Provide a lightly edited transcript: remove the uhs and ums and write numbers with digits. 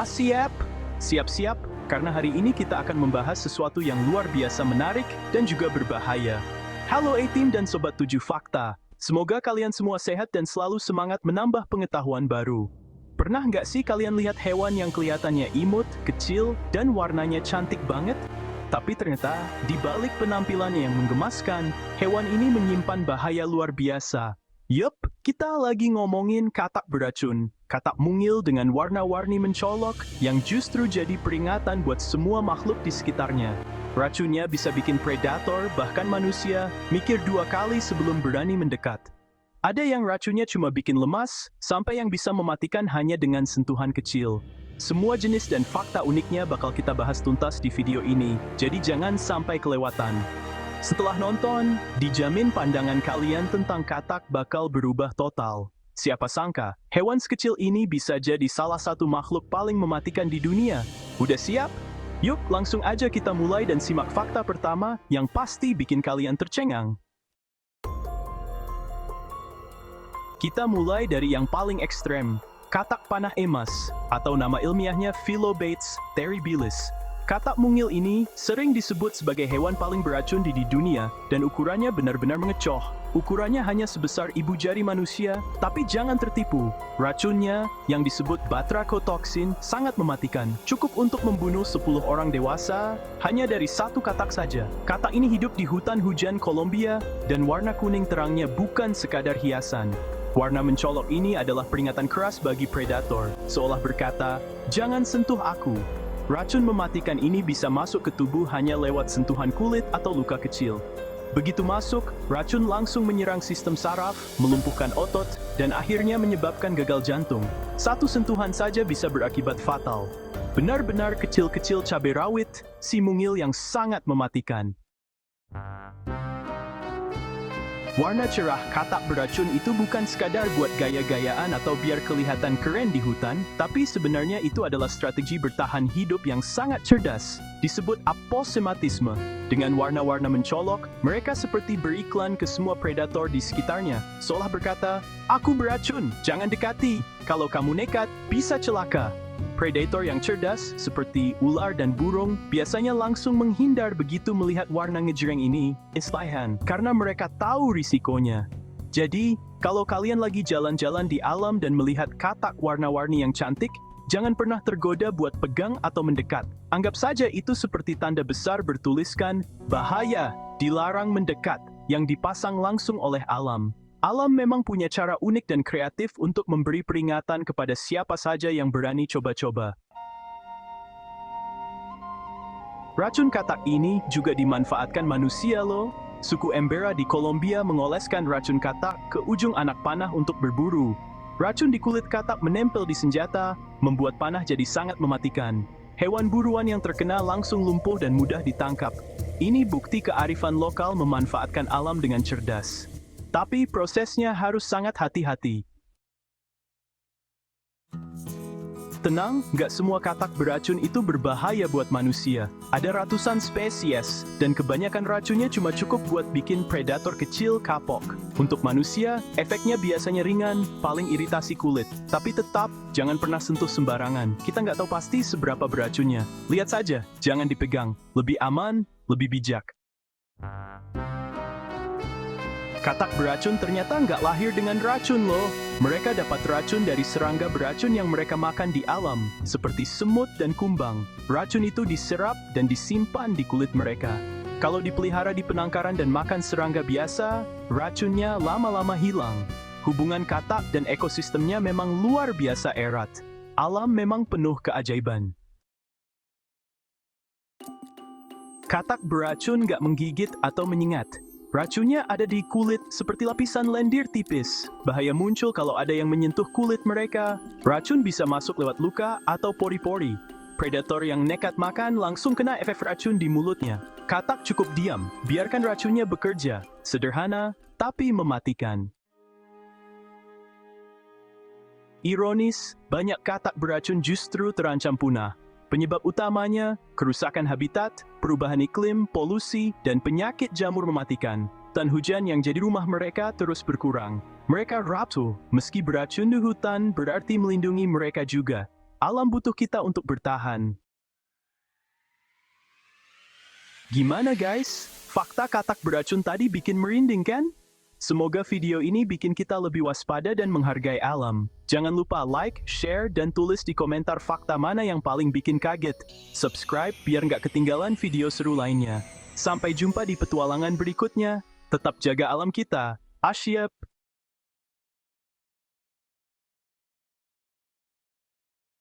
Siap, siap-siap, karena hari ini kita akan membahas sesuatu yang luar biasa menarik dan juga berbahaya. Halo A-Team dan Sobat 7 Fakta, semoga kalian semua sehat dan selalu semangat menambah pengetahuan baru. Pernah nggak sih kalian lihat hewan yang kelihatannya imut, kecil, dan warnanya cantik banget? Tapi ternyata, di balik penampilannya yang menggemaskan, hewan ini menyimpan bahaya luar biasa. Yup, kita lagi ngomongin katak beracun. Katak mungil dengan warna-warni mencolok yang justru jadi peringatan buat semua makhluk di sekitarnya. Racunnya bisa bikin predator, bahkan manusia, mikir dua kali sebelum berani mendekat. Ada yang racunnya cuma bikin lemas, sampai yang bisa mematikan hanya dengan sentuhan kecil. Semua jenis dan fakta uniknya bakal kita bahas tuntas di video ini, jadi jangan sampai kelewatan. Setelah nonton, dijamin pandangan kalian tentang katak bakal berubah total. Siapa sangka, hewan sekecil ini bisa jadi salah satu makhluk paling mematikan di dunia. Udah siap? Yuk, langsung aja kita mulai dan simak fakta pertama yang pasti bikin kalian tercengang. Kita mulai dari yang paling ekstrem, katak panah emas, atau nama ilmiahnya Phyllobates terribilis. Katak mungil ini sering disebut sebagai hewan paling beracun di dunia dan ukurannya benar-benar mengecoh. Ukurannya hanya sebesar ibu jari manusia, tapi jangan tertipu. Racunnya, yang disebut batrachotoxin, sangat mematikan. Cukup untuk membunuh 10 orang dewasa, hanya dari satu katak saja. Katak ini hidup di hutan hujan Kolombia, dan warna kuning terangnya bukan sekadar hiasan. Warna mencolok ini adalah peringatan keras bagi predator, seolah berkata, "Jangan sentuh aku." Racun mematikan ini bisa masuk ke tubuh hanya lewat sentuhan kulit atau luka kecil. Begitu masuk, racun langsung menyerang sistem saraf, melumpuhkan otot, dan akhirnya menyebabkan gagal jantung. Satu sentuhan saja bisa berakibat fatal. Benar-benar kecil-kecil cabai rawit, si mungil yang sangat mematikan. Warna cerah katak beracun itu bukan sekadar buat gaya-gayaan atau biar kelihatan keren di hutan, tapi sebenarnya itu adalah strategi bertahan hidup yang sangat cerdas, disebut aposematisme. Dengan warna-warna mencolok, mereka seperti beriklan ke semua predator di sekitarnya, seolah berkata, "Aku beracun, jangan dekati, kalau kamu nekat, bisa celaka." Predator yang cerdas, seperti ular dan burung, biasanya langsung menghindar begitu melihat warna ngejreng ini, karena mereka tahu risikonya. Jadi, kalau kalian lagi jalan-jalan di alam dan melihat katak warna-warni yang cantik, jangan pernah tergoda buat pegang atau mendekat. Anggap saja itu seperti tanda besar bertuliskan, "Bahaya, dilarang mendekat," yang dipasang langsung oleh alam. Alam memang punya cara unik dan kreatif untuk memberi peringatan kepada siapa saja yang berani coba-coba. Racun katak ini juga dimanfaatkan manusia loh. Suku Embera di Kolombia mengoleskan racun katak ke ujung anak panah untuk berburu. Racun di kulit katak menempel di senjata, membuat panah jadi sangat mematikan. Hewan buruan yang terkena langsung lumpuh dan mudah ditangkap. Ini bukti kearifan lokal memanfaatkan alam dengan cerdas. Tapi prosesnya harus sangat hati-hati. Tenang, nggak semua katak beracun itu berbahaya buat manusia. Ada ratusan spesies, dan kebanyakan racunnya cuma cukup buat bikin predator kecil kapok. Untuk manusia, efeknya biasanya ringan, paling iritasi kulit. Tapi tetap, jangan pernah sentuh sembarangan. Kita nggak tahu pasti seberapa beracunnya. Lihat saja, jangan dipegang. Lebih aman, lebih bijak. Katak beracun ternyata nggak lahir dengan racun loh. Mereka dapat racun dari serangga beracun yang mereka makan di alam, seperti semut dan kumbang. Racun itu diserap dan disimpan di kulit mereka. Kalau dipelihara di penangkaran dan makan serangga biasa, racunnya lama-lama hilang. Hubungan katak dan ekosistemnya memang luar biasa erat. Alam memang penuh keajaiban. Katak beracun nggak menggigit atau menyengat. Racunnya ada di kulit seperti lapisan lendir tipis. Bahaya muncul kalau ada yang menyentuh kulit mereka. Racun bisa masuk lewat luka atau pori-pori. Predator yang nekat makan langsung kena efek racun di mulutnya. Katak cukup diam, biarkan racunnya bekerja. Sederhana, tapi mematikan. Ironis, banyak katak beracun justru terancam punah. Penyebab utamanya, kerusakan habitat, perubahan iklim, polusi, dan penyakit jamur mematikan. Hutan hujan yang jadi rumah mereka terus berkurang. Mereka rapuh, meski beracun di hutan berarti melindungi mereka juga. Alam butuh kita untuk bertahan. Gimana guys? Fakta katak beracun tadi bikin merinding kan? Semoga video ini bikin kita lebih waspada dan menghargai alam. Jangan lupa like, share, dan tulis di komentar fakta mana yang paling bikin kaget. Subscribe biar nggak ketinggalan video seru lainnya. Sampai jumpa di petualangan berikutnya. Tetap jaga alam kita. Asyap!